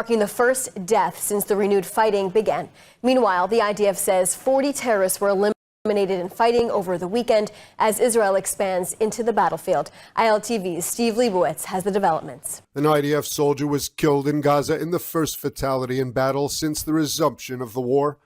marking the first death since the renewed fighting began. Meanwhile, the IDF says 40 terrorists were eliminated in fighting over the weekend as Israel expands into the battlefield. ILTV's Steve Leibowitz has the developments. An IDF soldier was killed in Gaza in the first fatality in battle since the resumption of the war.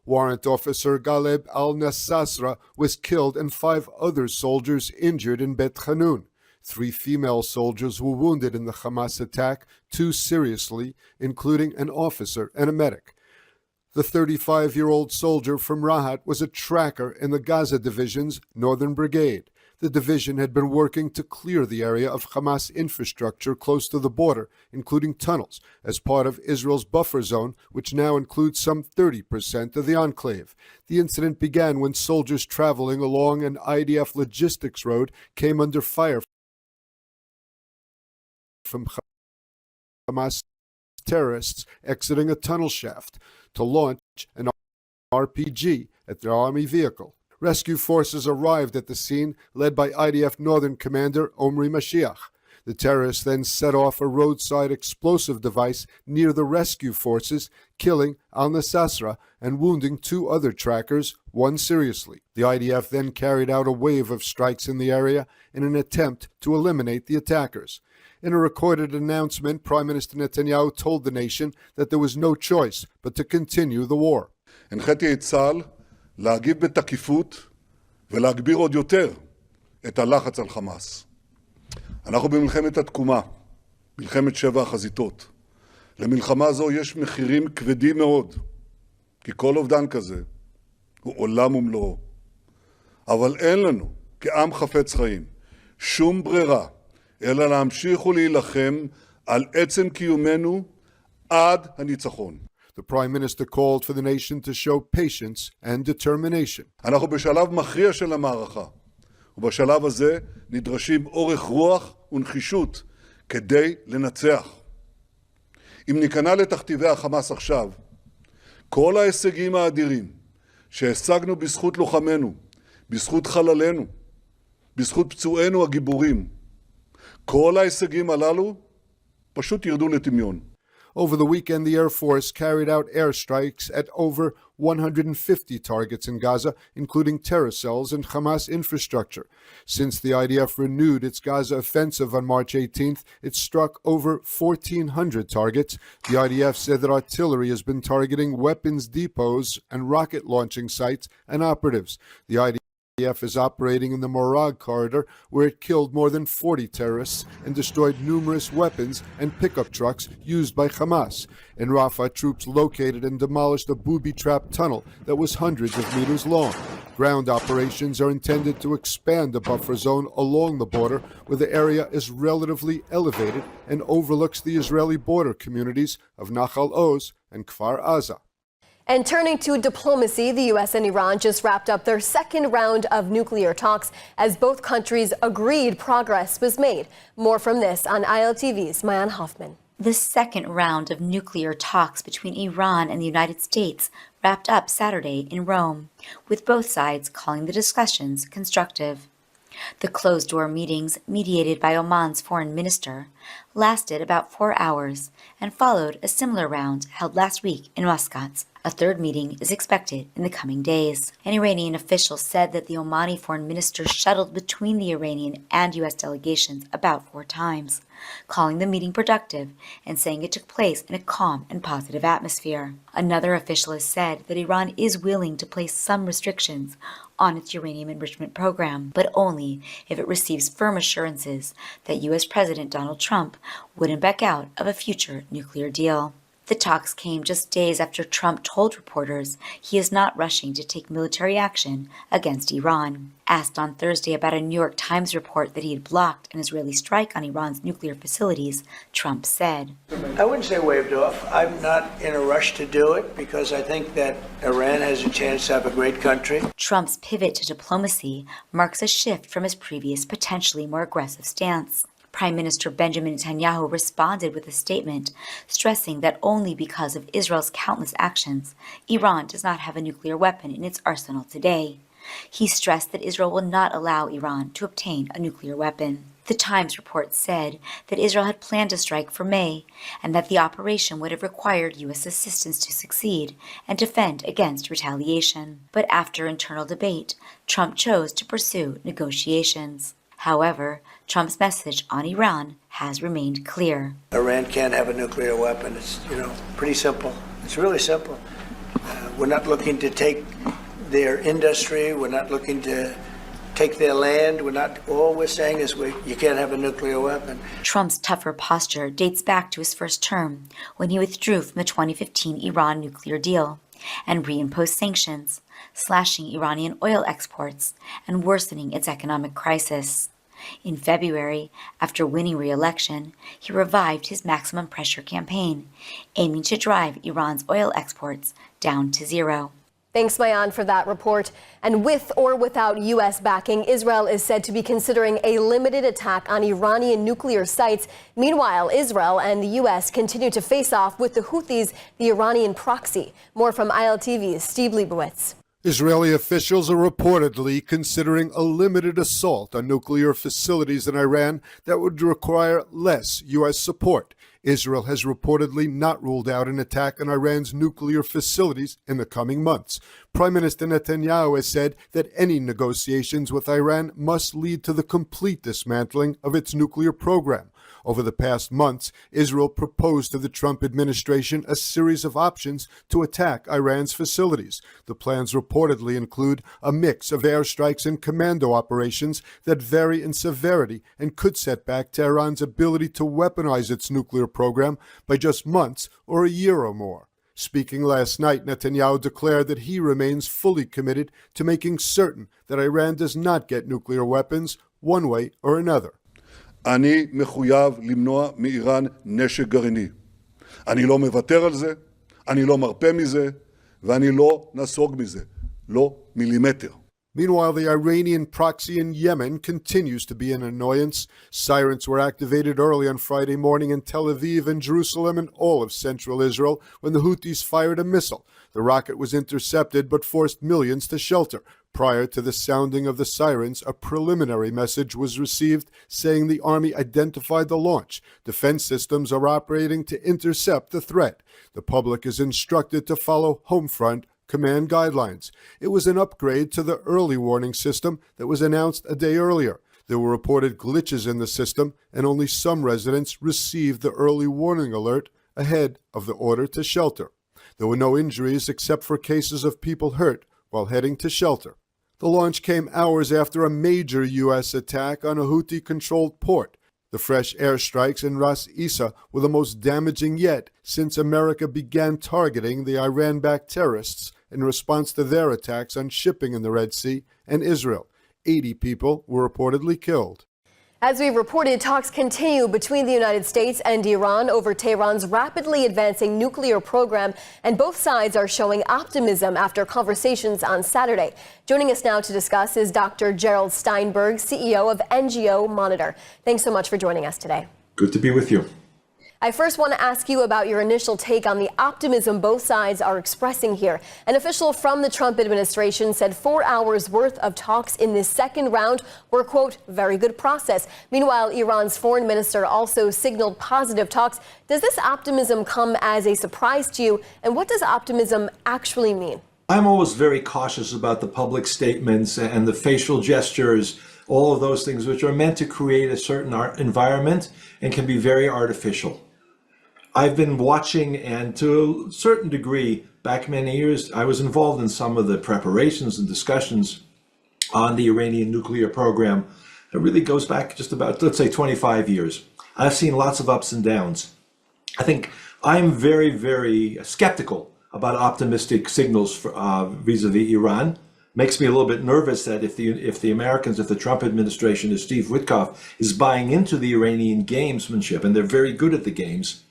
Warrant Officer Galeb al-Nassasra was killed and 5 other soldiers injured in Bet Hanun. 3 female soldiers were wounded in the Hamas attack, 2 seriously, including an officer and a medic. The 35-year-old soldier from Rahat was a tracker in the Gaza Division's Northern Brigade. The division had been working to clear the area of Hamas infrastructure close to the border, including tunnels, as part of Israel's buffer zone, which now includes some 30% of the enclave. The incident began when soldiers traveling along an IDF logistics road came under fire from Hamas terrorists exiting a tunnel shaft to launch an RPG at their army vehicle. Rescue forces arrived at the scene, led by IDF Northern Commander Omri Mashiach. The terrorists then set off a roadside explosive device near the rescue forces, killing al-Nassasra and wounding 2 other trackers, 1 seriously. The IDF then carried out a wave of strikes in the area in an attempt to eliminate the attackers. In a recorded announcement, Prime Minister Netanyahu told the nation that there was no choice but to continue the war. הנחיתי את צה"ל להגיב בתקיפות ולהגביר עוד יותר את הלחץ על חמאס. אנחנו במלחמת התקומה, מלחמת 7 החזיתות. למלחמה זו יש מחירים כבדים מאוד, כי כל אובדן כזה הוא עולם ומלואו. אבל אין לנו, כעם חפץ חיים, שום ברירה, אלא להמשיך ולהילחם על עצם קיומנו עד הניצחון. The Prime Minister called for the nation to show patience and determination. אנחנו בשלב מכריע של המערכה, ובשלב הזה נדרשים אורך רוח ונחישות כדי לנצח. אם ניכנע לתכתיבי החמאס עכשיו, כל ההישגים האדירים שהשגנו בזכות לוחמינו, בזכות חללינו, בזכות פצועינו הגיבורים, כל ההישגים הללו פשוט ירדו לטמיון. Over the weekend, the Air Force carried out airstrikes at over 150 targets in Gaza, including terror cells and Hamas infrastructure. Since the IDF renewed its Gaza offensive on March 18th, it struck over 1,400 targets. The IDF said that artillery has been targeting weapons depots and rocket launching sites and operatives. The IDF is operating in the Morag corridor, where it killed more than 40 terrorists and destroyed numerous weapons and pickup trucks used by Hamas. In Rafah, troops located and demolished a booby-trapped tunnel that was hundreds of meters long. Ground operations are intended to expand the buffer zone along the border, where the area is relatively elevated and overlooks the Israeli border communities of Nahal Oz and Kfar Aza. And turning to diplomacy, the U.S. and Iran just wrapped up their second round of nuclear talks as both countries agreed progress was made. More from this on ILTV's Mayan Hoffman. The second round of nuclear talks between Iran and the United States wrapped up Saturday in Rome, with both sides calling the discussions constructive. The closed-door meetings, mediated by Oman's foreign minister, lasted about 4 hours and followed a similar round held last week in Muscat. A third meeting is expected in the coming days. An Iranian official said that the Omani foreign minister shuttled between the Iranian and U.S. delegations about 4 times, calling the meeting productive and saying it took place in a calm and positive atmosphere. Another official has said that Iran is willing to place some restrictions on its uranium enrichment program, but only if it receives firm assurances that U.S. President Donald Trump wouldn't back out of a future nuclear deal. The talks came just days after Trump told reporters he is not rushing to take military action against Iran. Asked on Thursday about a New York Times report that he had blocked an Israeli strike on Iran's nuclear facilities, Trump said, I wouldn't say waved off. I'm not in a rush to do it because I think that Iran has a chance to have a great country. Trump's pivot to diplomacy marks a shift from his previous potentially more aggressive stance. Prime Minister Benjamin Netanyahu responded with a statement stressing that only because of Israel's countless actions, Iran does not have a nuclear weapon in its arsenal today. He stressed that Israel will not allow Iran to obtain a nuclear weapon. The Times report said that Israel had planned a strike for May and that the operation would have required U.S. assistance to succeed and defend against retaliation. But after internal debate, Trump chose to pursue negotiations. However, Trump's message on Iran has remained clear. Iran can't have a nuclear weapon. It's, pretty simple. It's really simple. We're not looking to take their industry. We're not looking to take their land. All we're saying is you can't have a nuclear weapon. Trump's tougher posture dates back to his first term, when he withdrew from the 2015 Iran nuclear deal and reimposed sanctions, slashing Iranian oil exports and worsening its economic crisis. In February, after winning re-election, he revived his maximum pressure campaign, aiming to drive Iran's oil exports down to zero. Thanks, Mayan, for that report. And with or without U.S. backing, Israel is said to be considering a limited attack on Iranian nuclear sites. Meanwhile, Israel and the U.S. continue to face off with the Houthis, the Iranian proxy. More from ILTV's Steve Leibowitz. Israeli officials are reportedly considering a limited assault on nuclear facilities in Iran that would require less U.S. support. Israel has reportedly not ruled out an attack on Iran's nuclear facilities in the coming months. Prime Minister Netanyahu has said that any negotiations with Iran must lead to the complete dismantling of its nuclear program. Over the past months, Israel proposed to the Trump administration a series of options to attack Iran's facilities. The plans reportedly include a mix of airstrikes and commando operations that vary in severity and could set back Tehran's ability to weaponize its nuclear program by just months or a year or more. Speaking last night, Netanyahu declared that he remains fully committed to making certain that Iran does not get nuclear weapons one way or another. אני מחויב למנוע מאיראן נשק גרעיני. אני לא מוותר על זה, אני לא מרפה מזה, ואני לא נסוג מזה. לא מילימטר. Meanwhile, the Iranian proxy in Yemen continues to be an annoyance. Sirens were activated early on Friday morning in Tel Aviv and Jerusalem and all of central Israel when the Houthis fired a missile. The rocket was intercepted but forced millions to shelter. Prior to the sounding of the sirens, a preliminary message was received saying the army identified the launch. Defense systems are operating to intercept the threat. The public is instructed to follow home front command guidelines. It was an upgrade to the early warning system that was announced a day earlier. There were reported glitches in the system, and only some residents received the early warning alert ahead of the order to shelter. There were no injuries except for cases of people hurt while heading to shelter. The launch came hours after a major U.S. attack on a Houthi-controlled port. The fresh airstrikes in Ras Isa were the most damaging yet since America began targeting the Iran-backed terrorists in response to their attacks on shipping in the Red Sea and Israel. 80 people were reportedly killed. As we reported, talks continue between the United States and Iran over Tehran's rapidly advancing nuclear program, and both sides are showing optimism after conversations on Saturday. Joining us now to discuss is Dr. Gerald Steinberg, CEO of NGO Monitor. Thanks so much for joining us today. Good to be with you. I first want to ask you about your initial take on the optimism both sides are expressing here. An official from the Trump administration said 4 hours worth of talks in this second round were, quote, very good process. Meanwhile, Iran's foreign minister also signaled positive talks. Does this optimism come as a surprise to you? And what does optimism actually mean? I'm always very cautious about the public statements and the facial gestures, all of those things which are meant to create a certain environment and can be very artificial. I've been watching, and to a certain degree, back many years, I was involved in some of the preparations and discussions on the Iranian nuclear program. It really goes back just about, let's say, 25 years. I've seen lots of ups and downs. I think I'm very, very skeptical about optimistic signals vis-a-vis Iran. Makes me a little bit nervous that if the Americans, if the Trump administration, if Steve Witkoff is buying into the Iranian gamesmanship, and they're very good at the games,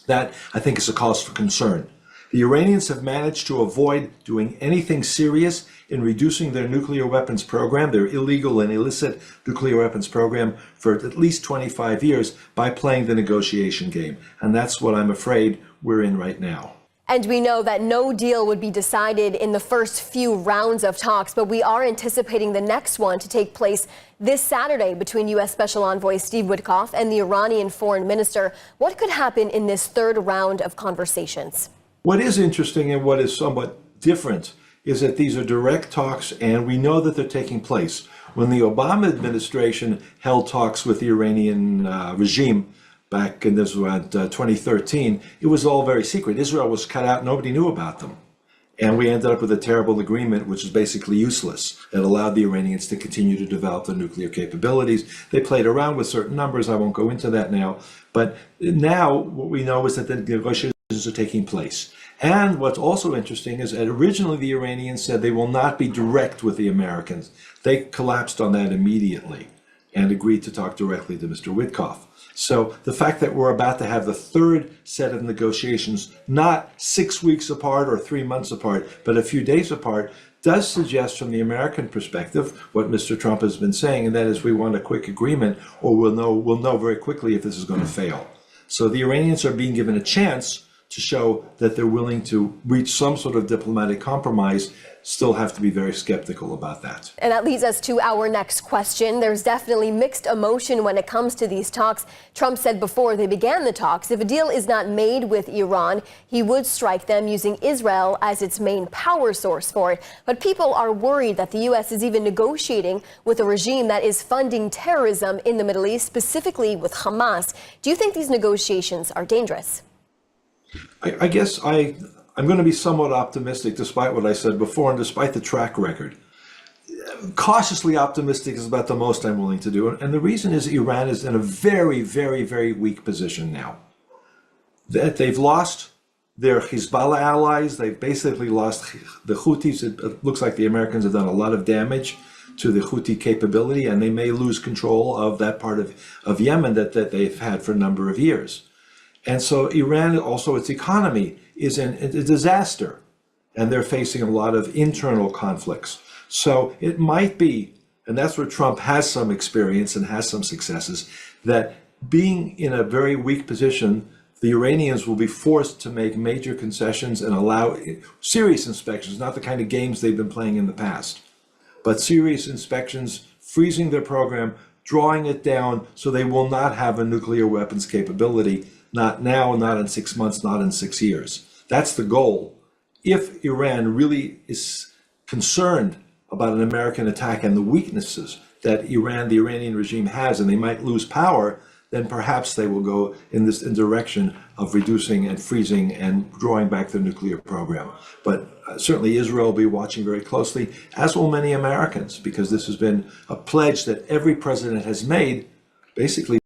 that I think is a cause for concern. The Iranians have managed to avoid doing anything serious in reducing their nuclear weapons program, their illegal and illicit nuclear weapons program, for at least 25 years by playing the negotiation game. And that's what I'm afraid we're in right now. And we know that no deal would be decided in the first few rounds of talks, but we are anticipating the next one to take place this Saturday between U.S. Special Envoy Steve Witkoff and the Iranian foreign minister. What could happen in this third round of conversations? What is interesting and what is somewhat different is that these are direct talks, and we know that they're taking place. When the Obama administration held talks with the Iranian regime back in this was around 2013, it was all very secret. Israel was cut out, nobody knew about them. And we ended up with a terrible agreement, which is basically useless. It allowed the Iranians to continue to develop their nuclear capabilities. They played around with certain numbers. I won't go into that now. But now what we know is that the negotiations are taking place. And what's also interesting is that originally the Iranians said they will not be direct with the Americans. They collapsed on that immediately and agreed to talk directly to Mr. Witkoff. So the fact that we're about to have the third set of negotiations, not 6 weeks apart or 3 months apart, but a few days apart, does suggest from the American perspective what Mr. Trump has been saying, and that is we want a quick agreement, or we'll know very quickly if this is going to fail. So the Iranians are being given a chance to show that they're willing to reach some sort of diplomatic compromise. Still have to be very skeptical about that. And that leads us to our next question. There's definitely mixed emotion when it comes to these talks. Trump said before they began the talks, if a deal is not made with Iran, he would strike them using Israel as its main power source for it. But people are worried that the U.S. is even negotiating with a regime that is funding terrorism in the Middle East, specifically with Hamas. Do you think these negotiations are dangerous? I guess I'm going to be somewhat optimistic despite what I said before and despite the track record. Cautiously optimistic is about the most I'm willing to do. And the reason is Iran is in a very, very, very weak position now. That they've lost their Hezbollah allies. They've basically lost the Houthis. It looks like the Americans have done a lot of damage to the Houthi capability, and they may lose control of that part of Yemen that they've had for a number of years. And so Iran, also its economy, is in a disaster, and they're facing a lot of internal conflicts. So it might be, and that's where Trump has some experience and has some successes, that being in a very weak position, the Iranians will be forced to make major concessions and allow serious inspections, not the kind of games they've been playing in the past, but serious inspections, freezing their program, drawing it down so they will not have a nuclear weapons capability. Not now, not in 6 months, not in 6 years. That's the goal. If Iran really is concerned about an American attack and the weaknesses that the Iranian regime has, and they might lose power, then perhaps they will go in this direction of reducing and freezing and drawing back their nuclear program. But certainly Israel will be watching very closely, as will many Americans, because this has been a pledge that every president has made, basically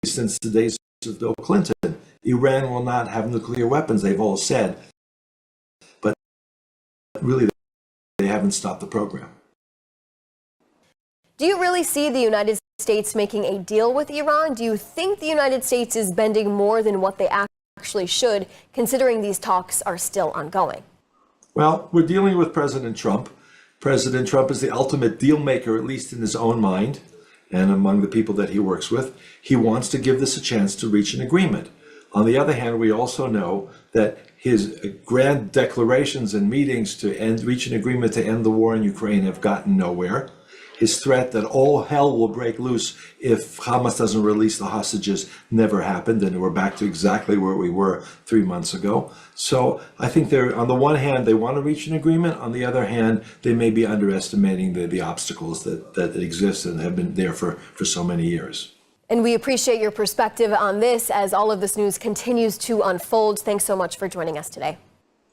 since the days of Bill Clinton. Iran will not have nuclear weapons, they've all said. But really, they haven't stopped the program. Do you really see the United States making a deal with Iran? Do you think the United States is bending more than what they actually should, considering these talks are still ongoing? Well, we're dealing with President Trump. President Trump is the ultimate deal maker, at least in his own mind and among the people that he works with. He wants to give this a chance to reach an agreement. On the other hand, we also know that his grand declarations and meetings to reach an agreement to end the war in Ukraine have gotten nowhere. His threat that all hell will break loose if Hamas doesn't release the hostages never happened, and we're back to exactly where we were 3 months ago. So I think they're, on the one hand, they want to reach an agreement. On the other hand, they may be underestimating the obstacles that exist and have been there for so many years. And we appreciate your perspective on this as all of this news continues to unfold. Thanks so much for joining us today.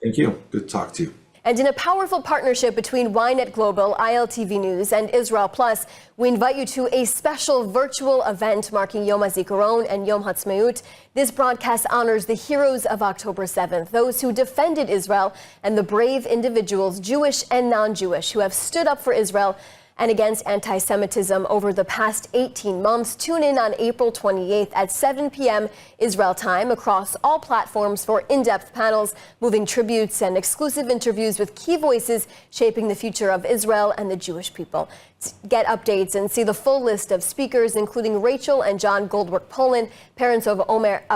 Thank you. Good to talk to you. And in a powerful partnership between Ynet Global, ILTV News, and Israel Plus, we invite you to a special virtual event marking Yom HaZikaron and Yom HaTzmaut. This broadcast honors the heroes of October 7th, those who defended Israel, and the brave individuals, Jewish and non-Jewish, who have stood up for Israel and against anti-Semitism over the past 18 months. Tune in on April 28th at 7 p.m. Israel time across all platforms for in-depth panels, moving tributes, and exclusive interviews with key voices shaping the future of Israel and the Jewish people. Get updates and see the full list of speakers, including Rachel and John Goldberg-Polin, parents of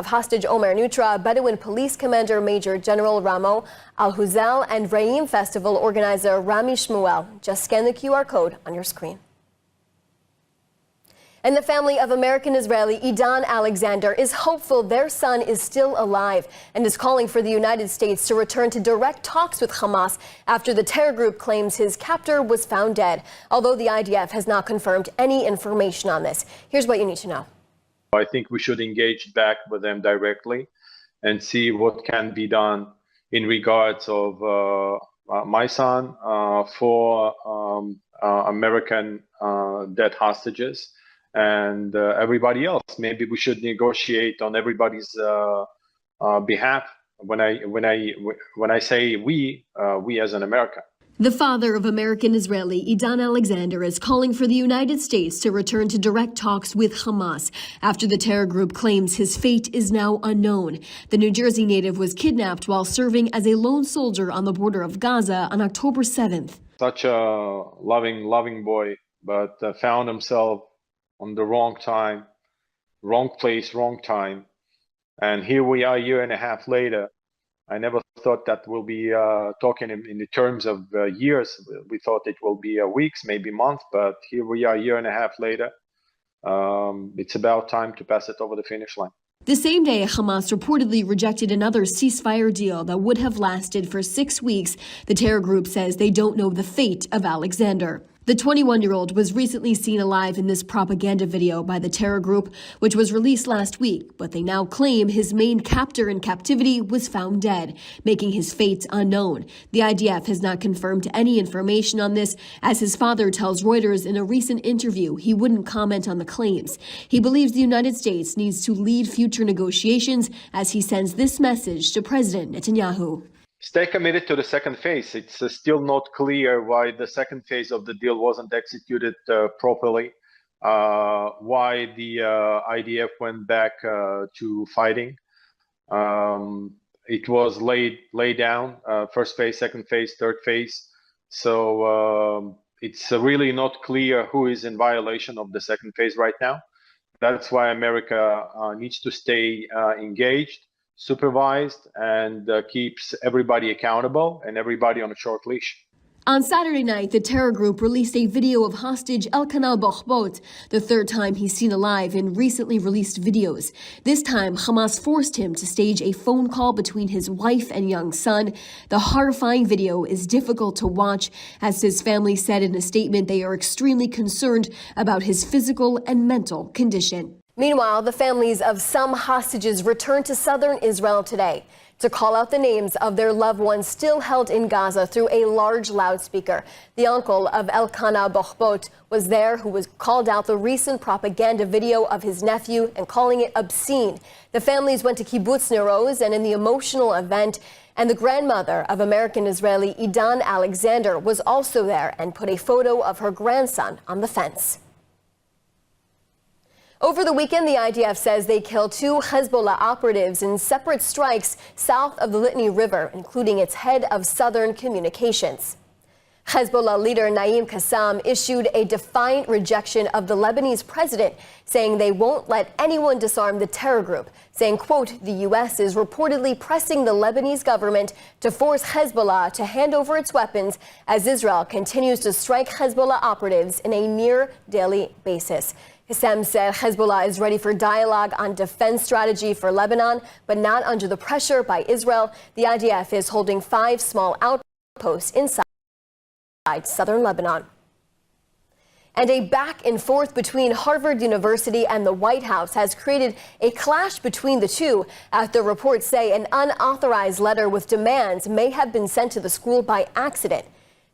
hostage Omer Nutra, Bedouin Police Commander Major General Ramo Al-Huzel, and Re'im Festival organizer Rami Shmuel. Just scan the QR code on your screen. And the family of American-Israeli Idan Alexander is hopeful their son is still alive and is calling for the United States to return to direct talks with Hamas after the terror group claims his captor was found dead, although the IDF has not confirmed any information on this. Here's what you need to know. I think we should engage back with them directly and see what can be done in regards of my son for American dead hostages. And everybody else. Maybe we should negotiate on everybody's behalf. When I say we as an America. The father of American-Israeli Idan Alexander is calling for the United States to return to direct talks with Hamas after the terror group claims his fate is now unknown. The New Jersey native was kidnapped while serving as a lone soldier on the border of Gaza on October 7th. Such a loving boy, but found himself on the wrong time, wrong place, wrong time. And here we are a year and a half later. I never thought that we'll be talking in the terms of years. We thought it will be weeks, maybe months, but here we are a year and a half later. It's about time to pass it over the finish line. The same day, Hamas reportedly rejected another ceasefire deal that would have lasted for 6 weeks. The terror group says they don't know the fate of Alexander. The 21-year-old was recently seen alive in this propaganda video by the terror group, which was released last week, but they now claim his main captor in captivity was found dead, making his fate unknown. The IDF has not confirmed any information on this, as his father tells Reuters in a recent interview he wouldn't comment on the claims. He believes the United States needs to lead future negotiations as he sends this message to President Netanyahu. Stay committed to the second phase. It's still not clear why the second phase of the deal wasn't executed properly, why the IDF went back to fighting. It was laid down, first phase, second phase, third phase. So it's really not clear who is in violation of the second phase right now. That's why America needs to stay engaged, supervised, and keeps everybody accountable and everybody on a short leash. On Saturday night, the terror group released a video of hostage Elkan al-Bokhbot, the third time he's seen alive in recently released videos. This time, Hamas forced him to stage a phone call between his wife and young son. The horrifying video is difficult to watch, as his family said in a statement they are extremely concerned about his physical and mental condition. Meanwhile, the families of some hostages returned to southern Israel today to call out the names of their loved ones still held in Gaza through a large loudspeaker. The uncle of Elkan al-Bokhbot was there, who was called out the recent propaganda video of his nephew and calling it obscene. The families went to Kibbutz Nir Oz, and in the emotional event, and the grandmother of American-Israeli Idan Alexander was also there and put a photo of her grandson on the fence. Over the weekend, the IDF says they killed 2 Hezbollah operatives in separate strikes south of the Litani River, including its head of Southern Communications. Hezbollah leader Naim Qassam issued a defiant rejection of the Lebanese president, saying they won't let anyone disarm the terror group, saying, quote, the U.S. is reportedly pressing the Lebanese government to force Hezbollah to hand over its weapons as Israel continues to strike Hezbollah operatives in a near-daily basis. Qassam said Hezbollah is ready for dialogue on defense strategy for Lebanon, but not under the pressure by Israel. The IDF is holding 5 small outposts inside southern Lebanon. And a back and forth between Harvard University and the White House has created a clash between the two after reports say an unauthorized letter with demands may have been sent to the school by accident.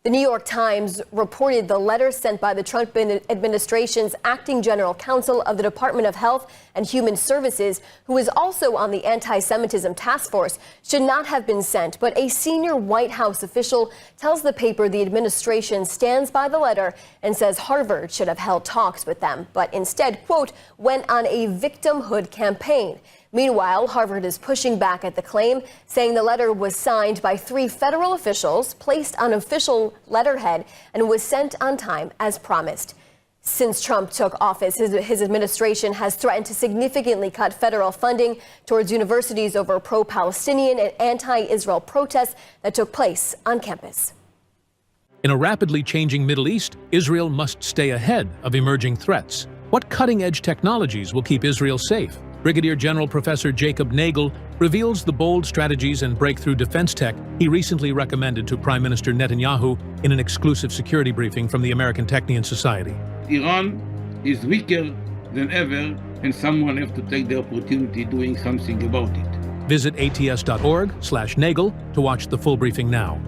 The New York Times reported the letter sent by the Trump administration's acting general counsel of the Department of Health and Human Services, who is also on the anti-Semitism task force, should not have been sent. But a senior White House official tells the paper the administration stands by the letter and says Harvard should have held talks with them, but instead, quote, went on a victimhood campaign. Meanwhile, Harvard is pushing back at the claim, saying the letter was signed by 3 federal officials, placed on official letterhead, and was sent on time as promised. Since Trump took office, his administration has threatened to significantly cut federal funding towards universities over pro-Palestinian and anti-Israel protests that took place on campus. In a rapidly changing Middle East, Israel must stay ahead of emerging threats. What cutting-edge technologies will keep Israel safe? Brigadier General Professor Jacob Nagel reveals the bold strategies and breakthrough defense tech he recently recommended to Prime Minister Netanyahu in an exclusive security briefing from the American Technion Society. Iran is weaker than ever, and someone has to take the opportunity doing something about it. Visit ats.org/Nagel to watch the full briefing now.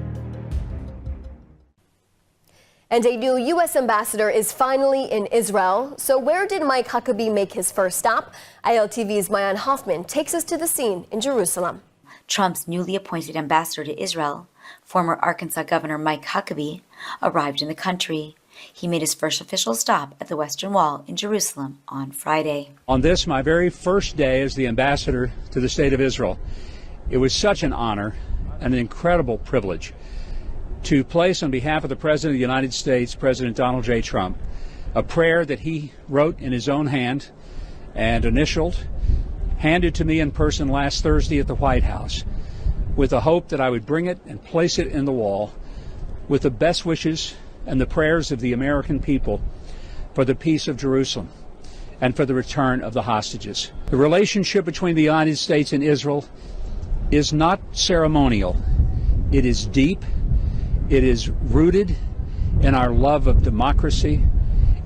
And a new U.S. ambassador is finally in Israel. So where did Mike Huckabee make his first stop? ILTV's Mayan Hoffman takes us to the scene in Jerusalem. Trump's newly appointed ambassador to Israel, former Arkansas Governor Mike Huckabee, arrived in the country. He made his first official stop at the Western Wall in Jerusalem on Friday. On this, my very first day as the ambassador to the State of Israel, it was such an honor and an incredible privilege to place on behalf of the President of the United States, President Donald J. Trump, a prayer that he wrote in his own hand and initialed, handed to me in person last Thursday at the White House, with the hope that I would bring it and place it in the wall with the best wishes and the prayers of the American people for the peace of Jerusalem and for the return of the hostages. The relationship between the United States and Israel is not ceremonial. It is deep. It is rooted in our love of democracy,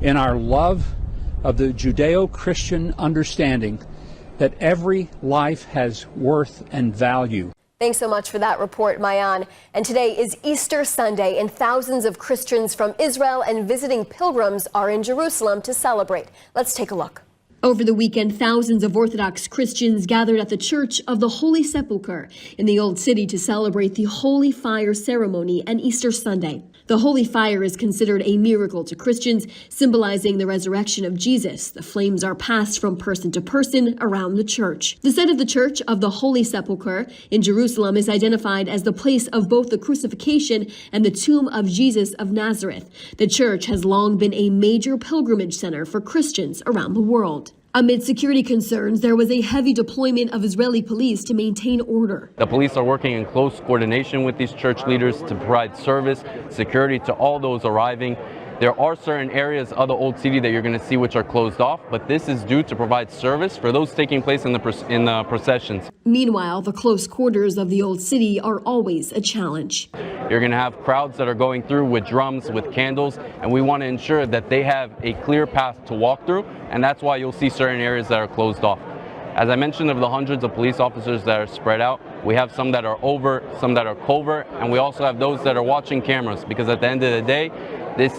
in our love of the Judeo-Christian understanding that every life has worth and value. Thanks so much for that report, Mayan. And today is Easter Sunday, and thousands of Christians from Israel and visiting pilgrims are in Jerusalem to celebrate. Let's take a look. Over the weekend, thousands of Orthodox Christians gathered at the Church of the Holy Sepulchre in the Old City to celebrate the Holy Fire ceremony and Easter Sunday. The Holy Fire is considered a miracle to Christians, symbolizing the resurrection of Jesus. The flames are passed from person to person around the church. The site of the Church of the Holy Sepulchre in Jerusalem is identified as the place of both the crucifixion and the tomb of Jesus of Nazareth. The church has long been a major pilgrimage center for Christians around the world. Amid security concerns, there was a heavy deployment of Israeli police to maintain order. The police are working in close coordination with these church leaders to provide service, security to all those arriving. There are certain areas of the Old City that you're going to see which are closed off, but this is due to provide service for those taking place in the processions. Meanwhile, the close quarters of the Old City are always a challenge. You're going to have crowds that are going through with drums, with candles, and we want to ensure that they have a clear path to walk through, and that's why you'll see certain areas that are closed off. As I mentioned, of the hundreds of police officers that are spread out, we have some that are overt, some that are covert, and we also have those that are watching cameras, because at the end of the day,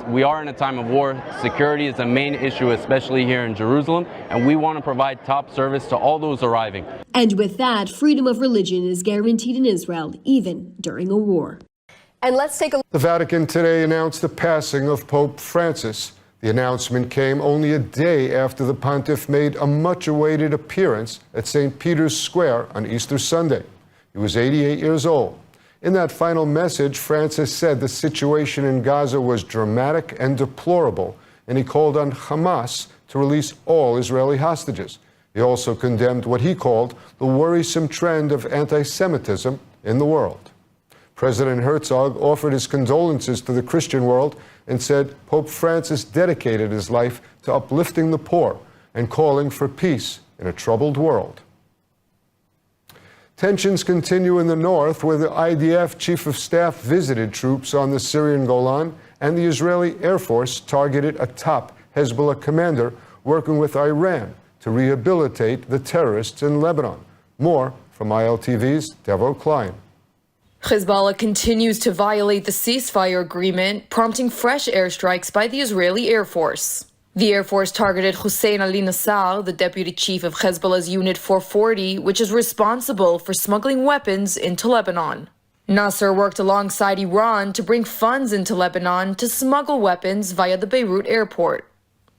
we are in a time of war. Security is a main issue, especially here in Jerusalem, and we want to provide top service to all those arriving. And with that, freedom of religion is guaranteed in Israel, even during a war. And let's take a look. The Vatican today announced the passing of Pope Francis. The announcement came only a day after the pontiff made a much-awaited appearance at St. Peter's Square on Easter Sunday. He was 88 years old. In that final message, Francis said the situation in Gaza was dramatic and deplorable, and he called on Hamas to release all Israeli hostages. He also condemned what he called the worrisome trend of anti-Semitism in the world. President Herzog offered his condolences to the Christian world and said Pope Francis dedicated his life to uplifting the poor and calling for peace in a troubled world. Tensions continue in the north, where the IDF chief of staff visited troops on the Syrian Golan, and the Israeli Air Force targeted a top Hezbollah commander working with Iran to rehabilitate the terrorists in Lebanon. More from ILTV's Devo Klein. Hezbollah continues to violate the ceasefire agreement, prompting fresh airstrikes by the Israeli Air Force. The Air Force targeted Hussein Ali Nassar, the deputy chief of Hezbollah's Unit 440, which is responsible for smuggling weapons into Lebanon. Nasser worked alongside Iran to bring funds into Lebanon to smuggle weapons via the Beirut airport.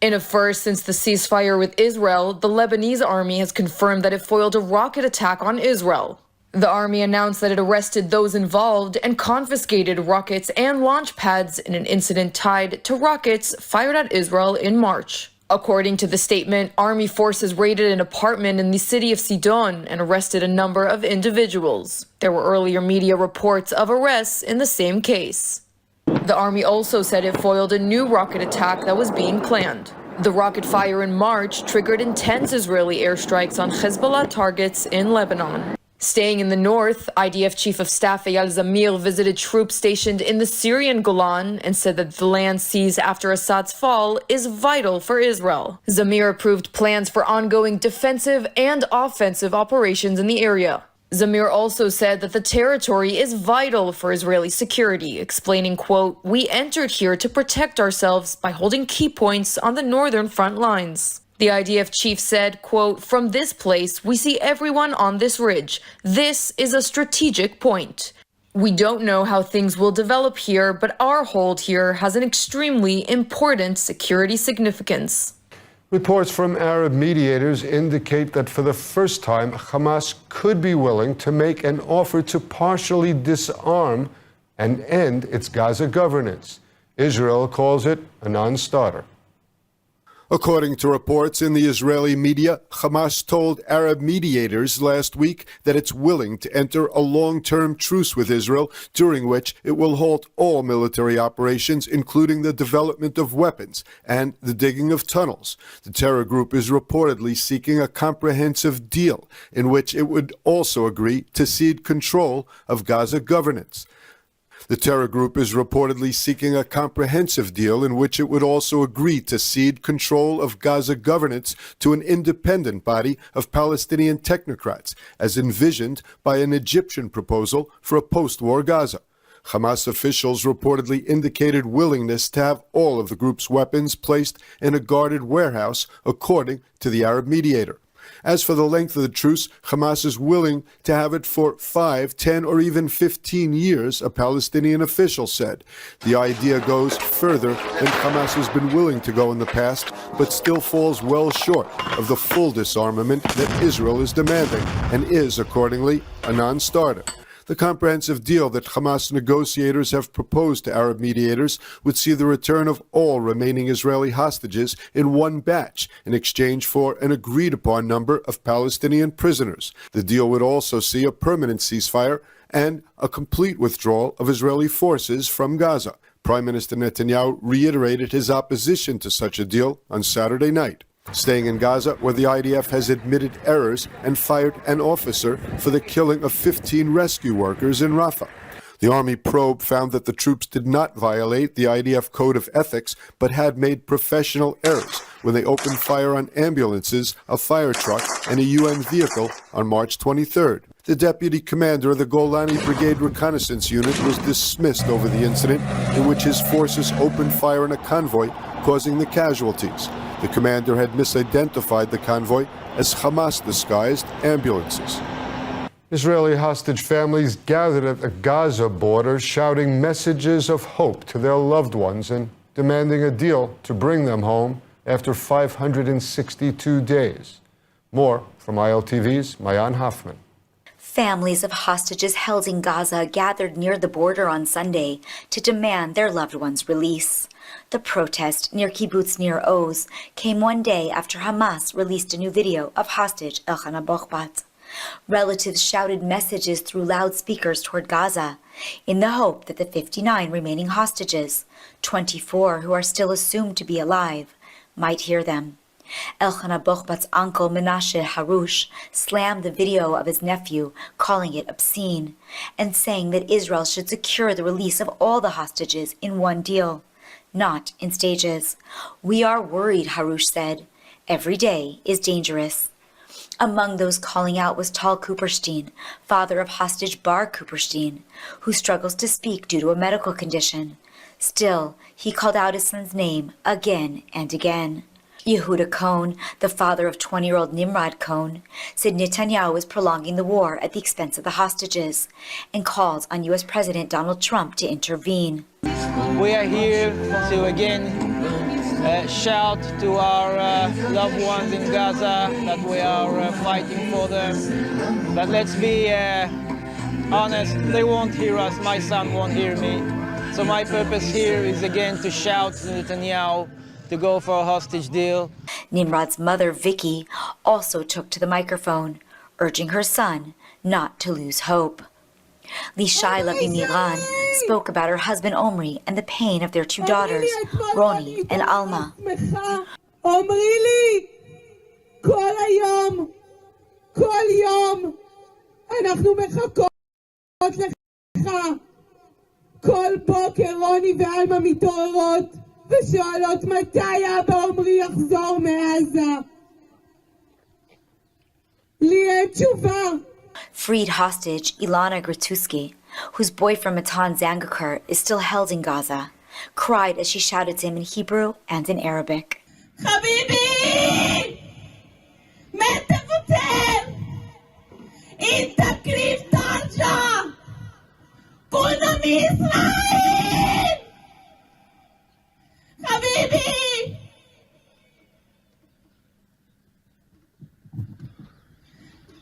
In a first since the ceasefire with Israel, the Lebanese army has confirmed that it foiled a rocket attack on Israel. The army announced that it arrested those involved and confiscated rockets and launch pads in an incident tied to rockets fired at Israel in March. According to the statement, army forces raided an apartment in the city of Sidon and arrested a number of individuals. There were earlier media reports of arrests in the same case. The army also said it foiled a new rocket attack that was being planned. The rocket fire in March triggered intense Israeli airstrikes on Hezbollah targets in Lebanon. Staying in the north, IDF Chief of Staff Eyal Zamir visited troops stationed in the Syrian Golan and said that the land seized after Assad's fall is vital for Israel. Zamir approved plans for ongoing defensive and offensive operations in the area. Zamir also said that the territory is vital for Israeli security, explaining, quote, "We entered here to protect ourselves by holding key points on the northern front lines." The IDF chief said, quote, "From this place, we see everyone on this ridge. This is a strategic point. We don't know how things will develop here, but our hold here has an extremely important security significance." Reports from Arab mediators indicate that for the first time, Hamas could be willing to make an offer to partially disarm and end its Gaza governance. Israel calls it a non-starter. According to reports in the Israeli media, Hamas told Arab mediators last week that it's willing to enter a long-term truce with Israel, during which it will halt all military operations, including the development of weapons and the digging of tunnels. The terror group is reportedly seeking a comprehensive deal in which it would also agree to cede control of Gaza governance. The terror group is reportedly seeking a comprehensive deal in which it would also agree to cede control of Gaza governance to an independent body of Palestinian technocrats, as envisioned by an Egyptian proposal for a post-war Gaza. Hamas officials reportedly indicated willingness to have all of the group's weapons placed in a guarded warehouse, according to the Arab mediator. As for the length of the truce, Hamas is willing to have it for 5, 10, or even 15 years, a Palestinian official said. The idea goes further than Hamas has been willing to go in the past, but still falls well short of the full disarmament that Israel is demanding, and is, accordingly, a non-starter. The comprehensive deal that Hamas negotiators have proposed to Arab mediators would see the return of all remaining Israeli hostages in one batch in exchange for an agreed-upon number of Palestinian prisoners. The deal would also see a permanent ceasefire and a complete withdrawal of Israeli forces from Gaza. Prime Minister Netanyahu reiterated his opposition to such a deal on Saturday night. Staying in Gaza, where the IDF has admitted errors and fired an officer for the killing of 15 rescue workers in Rafah. The army probe found that the troops did not violate the IDF code of ethics, but had made professional errors when they opened fire on ambulances, a fire truck, and a UN vehicle on March 23rd. The deputy commander of the Golani Brigade Reconnaissance Unit was dismissed over the incident in which his forces opened fire on a convoy, causing the casualties. The commander had misidentified the convoy as Hamas-disguised ambulances. Israeli hostage families gathered at the Gaza border shouting messages of hope to their loved ones and demanding a deal to bring them home after 562 days. More from ILTV's Mayan Hoffman. Families of hostages held in Gaza gathered near the border on Sunday to demand their loved ones' release. The protest near Kibbutz Nir Oz came one day after Hamas released a new video of hostage Elchana Bochbat. Relatives shouted messages through loudspeakers toward Gaza in the hope that the 59 remaining hostages, 24 who are still assumed to be alive, might hear them. Elchana Bochbat's uncle Menashe Harush slammed the video of his nephew, calling it obscene, and saying that Israel should secure the release of all the hostages in one deal, not in stages. "We are worried," Harush said. "Every day is dangerous." Among those calling out was Tal Kuperstein, father of hostage Bar Kuperstein, who struggles to speak due to a medical condition. Still, he called out his son's name again and again. Yehuda Cohn, the father of 20-year-old Nimrod Cohn, said Netanyahu is prolonging the war at the expense of the hostages and called on U.S. President Donald Trump to intervene. We are here to again shout to our loved ones in Gaza that we are fighting for them. But let's be honest, they won't hear us. My son won't hear me. So my purpose here is again to shout to Netanyahu to go for a hostage deal. Nimrod's mother, Vicky, also took to the microphone, urging her son not to lose hope. Lishai Lavi-Miran spoke about her husband Omri and the pain of their two daughters, Roni and Alma. Omri li, kol hayom, kol yom, אנחנו מחכות לך. כל בוקר רוני ואלמה מתעוררות ושואלות מתי אבא עומרי יחזור מעזה. לי אין תשובה. Freed hostage Ilana Gratuski, whose boyfriend Matan Zangakar is still held in Gaza, cried as she shouted to him in Hebrew and in Arabic. Habibi! Metafutel! Intakrif Tarja! Kuna Israel! Habibi!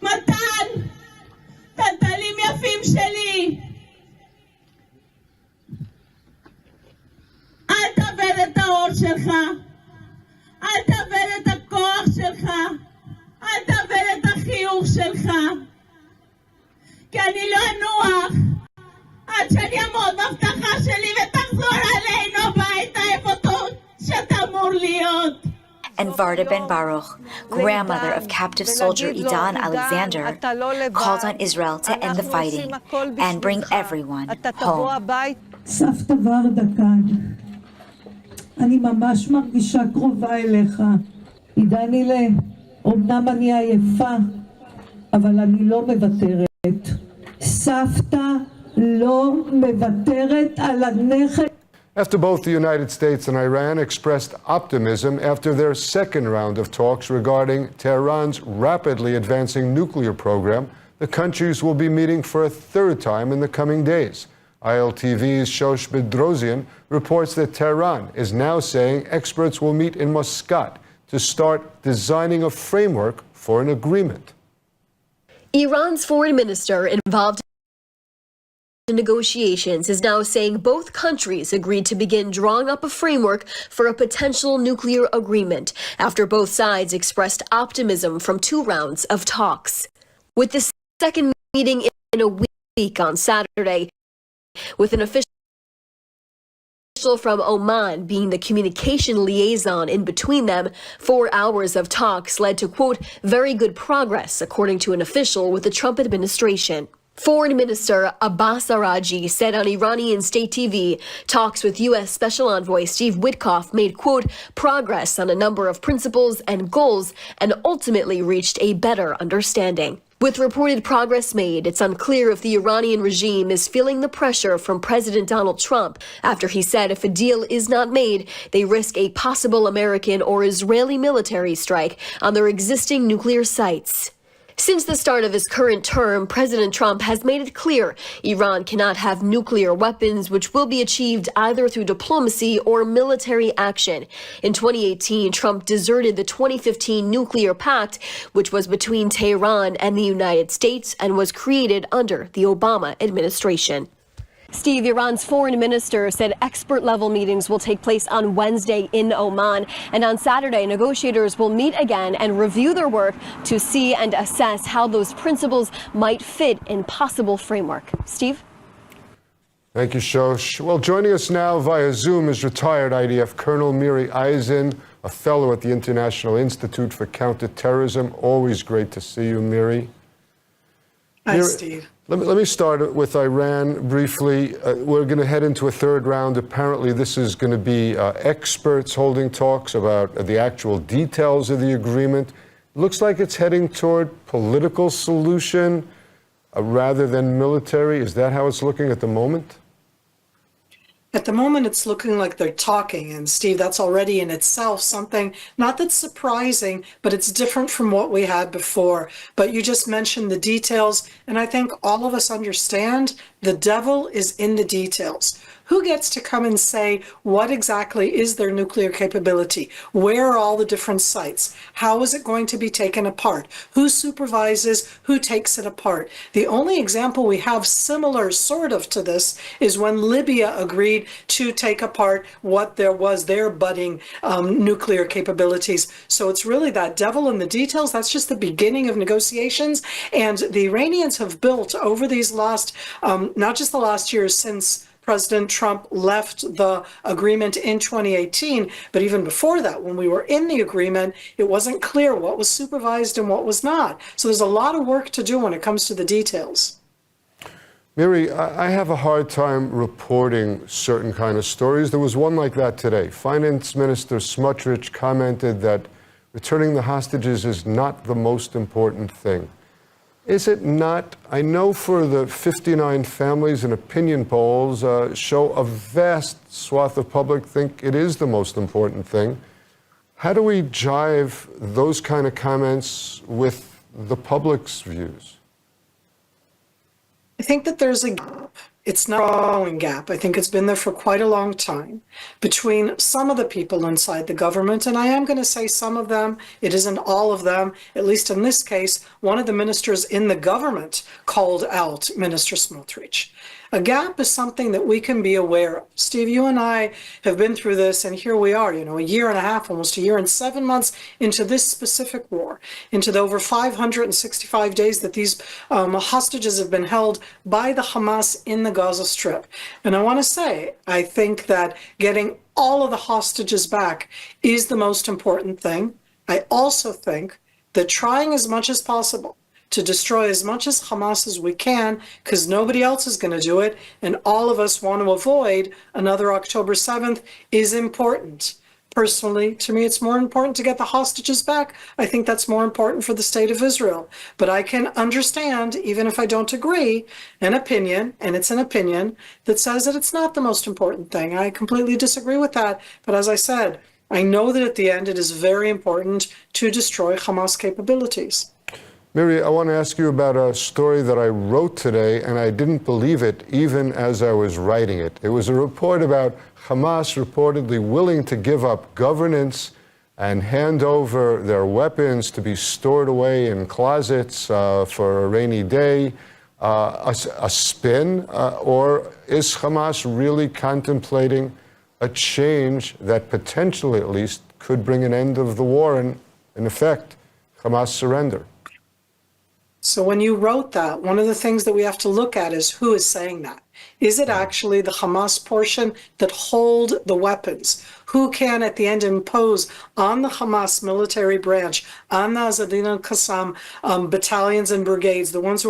מתן, טלטלים יפים שלי, אל תאבד את האור שלך, אל תאבד את הכוח שלך, אל תאבד את החיוך שלך, כי אני לא אנוח עד שאני אעמוד בהבטחה שלי ותחזור אלינו הביתה איפה שאתה אמור להיות. And Varda Ben Baruch, grandmother of captive soldier Idan Alexander, called on Israel to end the fighting and bring everyone home. סבתא ורדה כאן, אני ממש מרגישה קרובה אליך. עידנילה, אמנם אני עייפה, אבל אני לא מוותרת. סבתא לא מוותרת על הנכד. After both the United States and Iran expressed optimism after their second round of talks regarding Tehran's rapidly advancing nuclear program, the countries will be meeting for a third time in the coming days. ILTV's Shosh Bedrosian reports that Tehran is now saying experts will meet in Muscat to start designing a framework for an agreement. Iran's foreign minister involved in negotiations is now saying both countries agreed to begin drawing up a framework for a potential nuclear agreement after both sides expressed optimism from two rounds of talks. With the second meeting in a week on Saturday, with an official from Oman being the communication liaison in between them, 4 hours of talks led to, quote, very good progress, according to an official with the Trump administration. Foreign Minister Abbas Araghchi said on Iranian state TV, talks with U.S. Special Envoy Steve Witkoff made, quote, progress on a number of principles and goals and ultimately reached a better understanding. With reported progress made, it's unclear if the Iranian regime is feeling the pressure from President Donald Trump after he said if a deal is not made, they risk a possible American or Israeli military strike on their existing nuclear sites. Since the start of his current term, President Trump has made it clear Iran cannot have nuclear weapons, which will be achieved either through diplomacy or military action. In 2018, Trump deserted the 2015 nuclear pact, which was between Tehran and the United States and was created under the Obama administration. Steve, Iran's foreign minister said expert-level meetings will take place on Wednesday in Oman. And on Saturday, negotiators will meet again and review their work to see and assess how those principles might fit in possible framework. Steve? Thank you, Shosh. Well, joining us now via Zoom is retired IDF Colonel Miri Eisen, a fellow at the International Institute for Counterterrorism. Always great to see you, Miri. Hi, Steve. Let me start with Iran briefly. We're going to head into a third round. Apparently, this is going to be experts holding talks about the actual details of the agreement. Looks like it's heading toward political solution rather than military. Is that how it's looking at the moment? At the moment, it's looking like they're talking. And Steve, that's already in itself something, not that's surprising, but it's different from what we had before. But you just mentioned the details. And I think all of us understand the devil is in the details. Who gets to come and say what exactly is their nuclear capability? Where are all the different sites? How is it going to be taken apart? Who supervises? Who takes it apart? The only example we have similar sort of to this is when Libya agreed to take apart what there was their budding nuclear capabilities. So it's really that devil in the details. That's just the beginning of negotiations. And the Iranians have built over these last, not just the last years since President Trump left the agreement in 2018, but even before that, when we were in the agreement, it wasn't clear what was supervised and what was not. So there's a lot of work to do when it comes to the details. Miri, I have a hard time reporting certain kind of stories. There was one like that today. Finance Minister Smotrich commented that returning the hostages is not the most important thing. Is it not? I know for the 59 families and opinion polls show a vast swath of public think it is the most important thing. How do we jive those kind of comments with the public's views? I think that there's a gap. It's not a growing gap. I think it's been there for quite a long time between some of the people inside the government, and I am going to say some of them. It isn't all of them. At least in this case, one of the ministers in the government called out Minister Smotrich. A gap is something that we can be aware of. Steve, you and I have been through this, and here we are, a year and a half, almost a year and 7 months into this specific war, into the over 565 days that these hostages have been held by the Hamas in the Gaza Strip. And I want to say, I think that getting all of the hostages back is the most important thing. I also think that trying as much as possible to destroy as much as Hamas as we can, because nobody else is going to do it, and all of us want to avoid another October 7th, is important. Personally, to me, it's more important to get the hostages back. I think that's more important for the state of Israel. But I can understand, even if I don't agree, an opinion, and it's an opinion, that says that it's not the most important thing. I completely disagree with that. But as I said, I know that at the end it is very important to destroy Hamas capabilities. Miri, I want to ask you about a story that I wrote today, and I didn't believe it even as I was writing it. It was a report about Hamas reportedly willing to give up governance and hand over their weapons to be stored away in closets for a rainy day. A spin? Or is Hamas really contemplating a change that potentially, at least, could bring an end of the war and, in effect, Hamas surrender? So when you wrote that, one of the things that we have to look at is who is saying that. Is it actually the Hamas portion that hold the weapons? Who can at the end impose on the Hamas military branch, on the Azadin al-Qassam battalions and brigades, the ones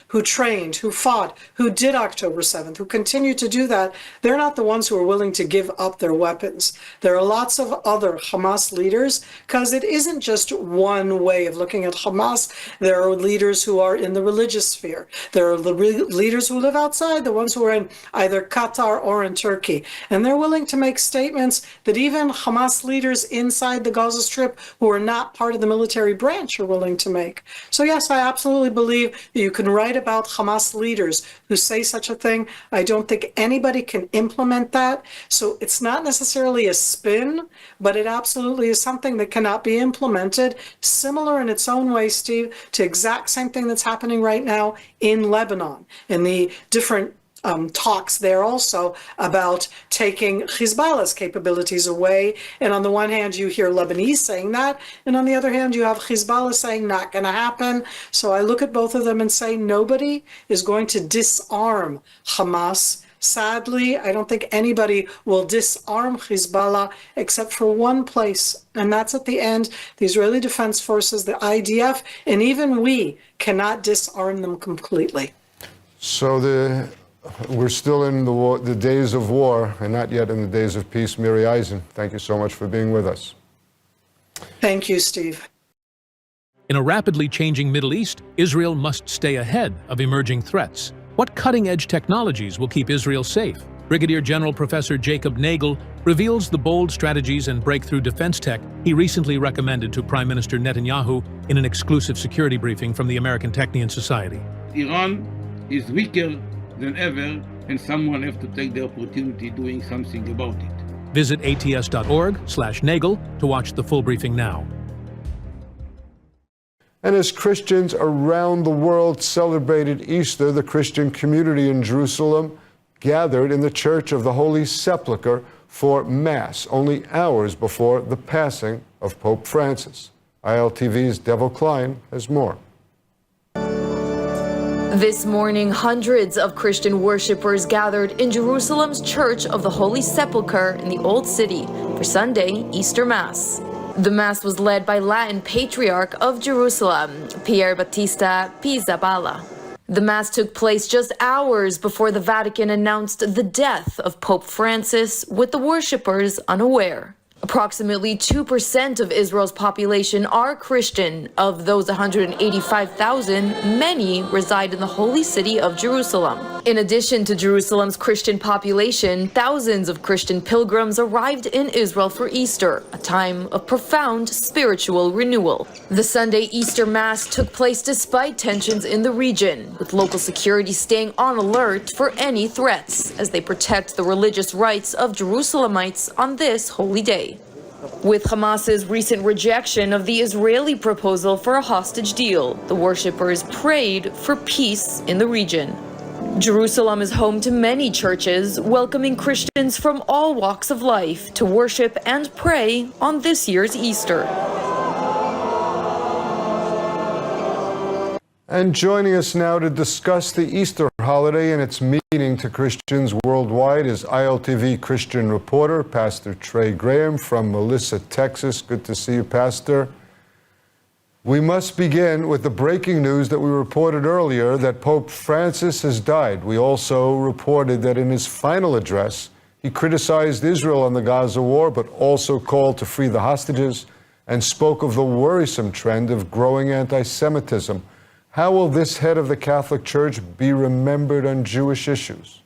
who trained, who fought, who did October 7th, who continue to do that? They're not the ones who are willing to give up their weapons. There are lots of other Hamas leaders, because it isn't just one way of looking at Hamas. There are leaders who are in the religious sphere. There are leaders who live outside, the ones who are in either Qatar or in Turkey. And they're willing to make statements that even Hamas leaders inside the Gaza Strip who are not part of the military branch are willing to make. So yes, I absolutely believe that you can write about Hamas leaders who say such a thing. I don't think anybody can implement that. So it's not necessarily a spin, but it absolutely is something that cannot be implemented, similar in its own way, Steve, to exact same thing that's happening right now in Lebanon, and the different talks there also about taking Hezbollah's capabilities away. And on the one hand, you hear Lebanese saying that, and on the other hand, you have Hezbollah saying not going to happen. So I look at both of them and say nobody is going to disarm Hamas. Sadly, I don't think anybody will disarm Hezbollah except for one place, and that's at the end. The Israeli Defense Forces, the IDF, and even we cannot disarm them completely. So we're still in the days of war and not yet in the days of peace. Miri Eisen, thank you so much for being with us. Thank you, Steve. In a rapidly changing Middle East, Israel must stay ahead of emerging threats. What cutting-edge technologies will keep Israel safe? Brigadier General Professor Jacob Nagel reveals the bold strategies and breakthrough defense tech he recently recommended to Prime Minister Netanyahu in an exclusive security briefing from the American Technion Society. Iran is weaker than ever and someone have to take the opportunity doing something about it. Visit ats.org/Nagel to watch the full briefing now. And as Christians around the world celebrated Easter, the Christian community in Jerusalem gathered in the Church of the Holy Sepulchre for Mass, only hours before the passing of Pope Francis. ILTV's Devil Klein has more. This morning, hundreds of Christian worshippers gathered in Jerusalem's Church of the Holy Sepulchre in the Old City for Sunday Easter Mass. The Mass was led by Latin Patriarch of Jerusalem, Pier Battista Pizzaballa. The Mass took place just hours before the Vatican announced the death of Pope Francis, with the worshippers unaware. Approximately 2% of Israel's population are Christian. Of those 185,000, many reside in the holy city of Jerusalem. In addition to Jerusalem's Christian population, thousands of Christian pilgrims arrived in Israel for Easter, a time of profound spiritual renewal. The Sunday Easter Mass took place despite tensions in the region, with local security staying on alert for any threats as they protect the religious rights of Jerusalemites on this holy day. With Hamas's recent rejection of the Israeli proposal for a hostage deal, the worshippers prayed for peace in the region. Jerusalem is home to many churches, welcoming Christians from all walks of life to worship and pray on this year's Easter. And joining us now to discuss the Easter holiday and its meaning to Christians worldwide is ILTV Christian reporter, Pastor Trey Graham from Melissa, Texas. Good to see you, Pastor. We must begin with the breaking news that we reported earlier that Pope Francis has died. We also reported that in his final address, he criticized Israel on the Gaza war, but also called to free the hostages and spoke of the worrisome trend of growing anti-Semitism. How will this head of the Catholic Church be remembered on Jewish issues?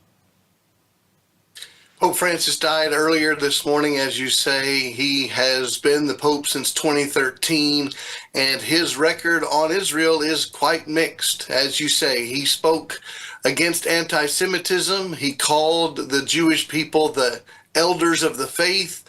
Pope Francis died earlier this morning, as you say. He has been the Pope since 2013, and his record on Israel is quite mixed. As you say, he spoke against anti-Semitism. He called the Jewish people the elders of the faith,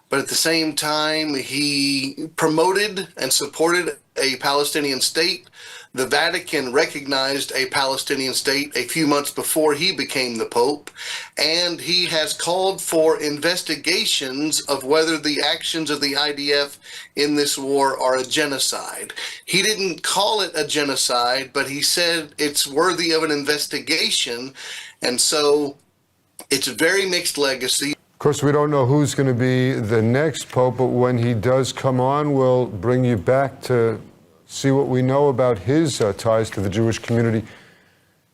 but at the same time, he promoted and supported a Palestinian state. The Vatican recognized a Palestinian state a few months before he became the Pope, and he has called for investigations of whether the actions of the IDF in this war are a genocide. He didn't call it a genocide, but he said it's worthy of an investigation, and so it's a very mixed legacy. Of course, we don't know who's going to be the next Pope, but when he does come on, we'll bring you back to see what we know about his ties to the Jewish community.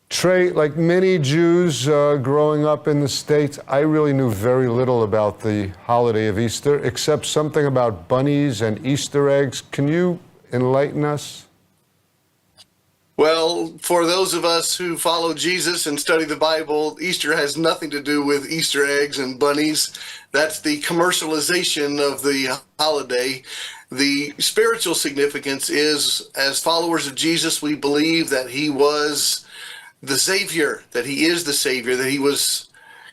Trey, like many Jews growing up in the States, I really knew very little about the holiday of Easter, except something about bunnies and Easter eggs. Can you enlighten us? Well, for those of us who follow Jesus and study the Bible, Easter has nothing to do with Easter eggs and bunnies. That's the commercialization of the holiday. The spiritual significance is, as followers of Jesus, we believe that he was the Savior, that he is the Savior, that he was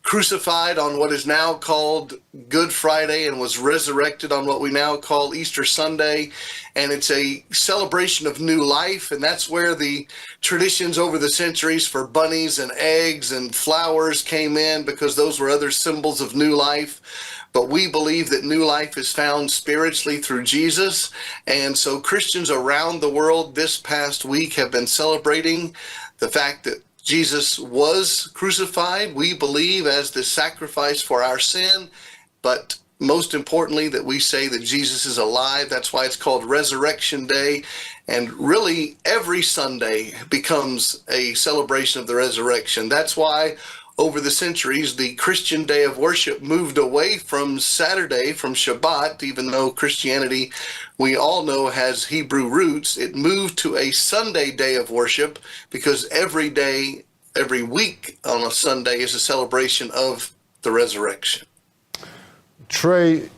crucified on what is now called Good Friday and was resurrected on what we now call Easter Sunday. And it's a celebration of new life. And that's where the traditions over the centuries for bunnies and eggs and flowers came in, because those were other symbols of new life. But we believe that new life is found spiritually through Jesus. And so Christians around the world this past week have been celebrating the fact that Jesus was crucified, we believe, as the sacrifice for our sin. But most importantly, that we say that Jesus is alive. That's why it's called Resurrection Day. And really, every Sunday becomes a celebration of the resurrection. That's why over the centuries, the Christian day of worship moved away from Saturday, from Shabbat, even though Christianity, we all know, has Hebrew roots. It moved to a Sunday day of worship because every day, every week on a Sunday is a celebration of the resurrection. Trey,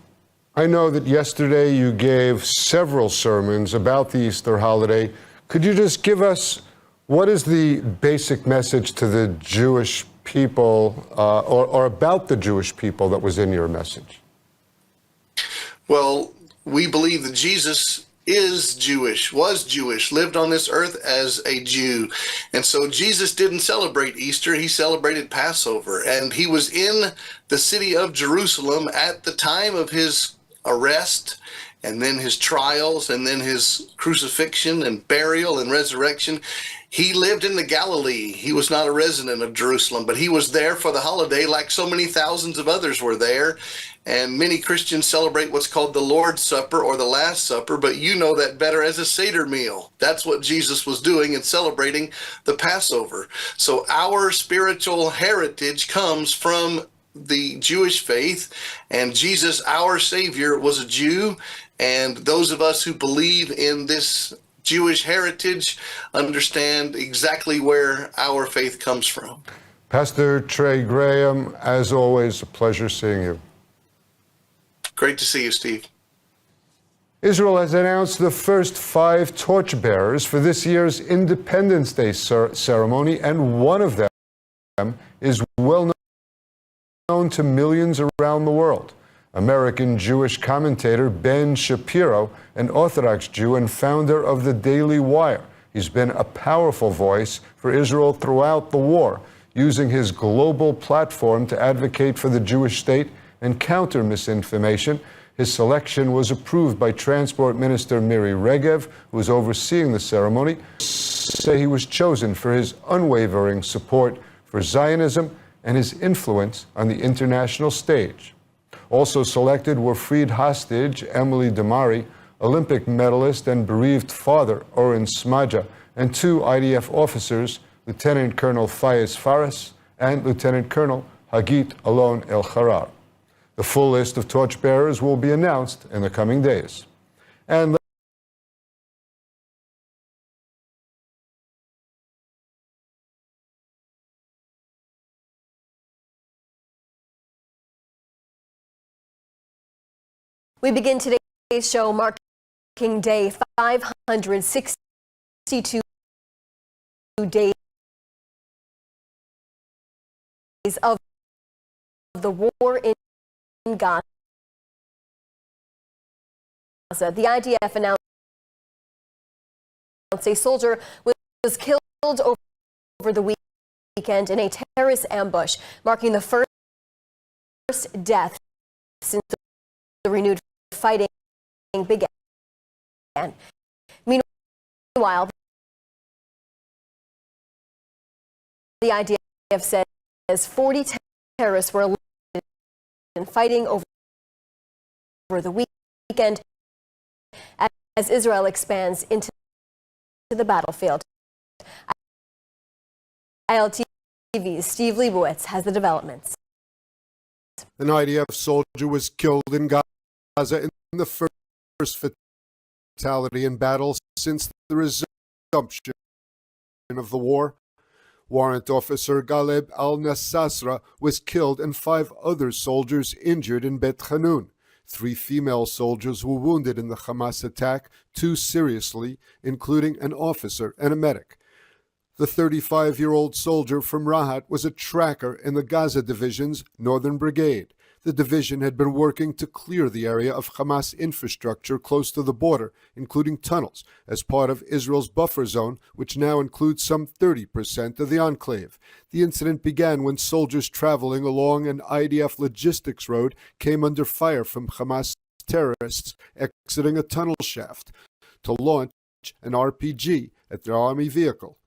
I know that yesterday you gave several sermons about the Easter holiday. Could you just give us, what is the basic message to the Jewish people or about the Jewish people that was in your message? Well, we believe that Jesus is Jewish, was Jewish, lived on this earth as a Jew. And so Jesus didn't celebrate Easter, he celebrated Passover. And he was in the city of Jerusalem at the time of his arrest, and then his trials, and then his crucifixion and burial and resurrection. He lived in the Galilee. He was not a resident of Jerusalem, but he was there for the holiday like so many thousands of others were there. And many Christians celebrate what's called the Lord's Supper or the Last Supper, but you know that better as a Seder meal. That's what Jesus was doing in celebrating the Passover. So our spiritual heritage comes from the Jewish faith, and Jesus, our Savior, was a Jew. And those of us who believe in this Jewish heritage understand exactly where our faith comes from. Pastor Trey Graham, as always, a pleasure seeing you. Great to see you, Steve. Israel has announced the first 5 torchbearers for this year's Independence Day ceremony, and one of them is well known to millions around the world. American Jewish commentator Ben Shapiro, an Orthodox Jew and founder of the Daily Wire. He's been a powerful voice for Israel throughout the war, using his global platform to advocate for the Jewish state and counter misinformation. His selection was approved by Transport Minister Miri Regev, who was overseeing the ceremony. Say he was chosen for his unwavering support for Zionism and his influence on the international stage. Also selected were freed hostage Emily Damari, Olympic medalist and bereaved father Oren Smadja, and 2 IDF officers, Lieutenant Colonel Fayez Fares and Lieutenant Colonel Hagit Alon El-Harar. The full list of torchbearers will be announced in the coming days. And we begin today's show marking day 562 days of the war in Gaza. The IDF announced a soldier was killed over the weekend in a terrorist ambush, marking the first death since the renewed fighting began. Meanwhile, the IDF says 40 terrorists were eliminated in fighting over the weekend as Israel expands into the battlefield. ILTV's Steve Leibowitz has the developments. An IDF soldier was killed in Gaza in the first fatality in battle since the resumption of the war. Warrant Officer Galeb al-Nassasra was killed and 5 other soldiers injured in Bet Hanun. 3 female soldiers were wounded in the Hamas attack, 2 seriously, including an officer and a medic. The 35-year-old soldier from Rahat was a tracker in the Gaza Division's Northern Brigade. The division had been working to clear the area of Hamas infrastructure close to the border, including tunnels, as part of Israel's buffer zone, which now includes some 30% of the enclave. The incident began when soldiers traveling along an IDF logistics road came under fire from Hamas terrorists exiting a tunnel shaft to launch an RPG at their army vehicle.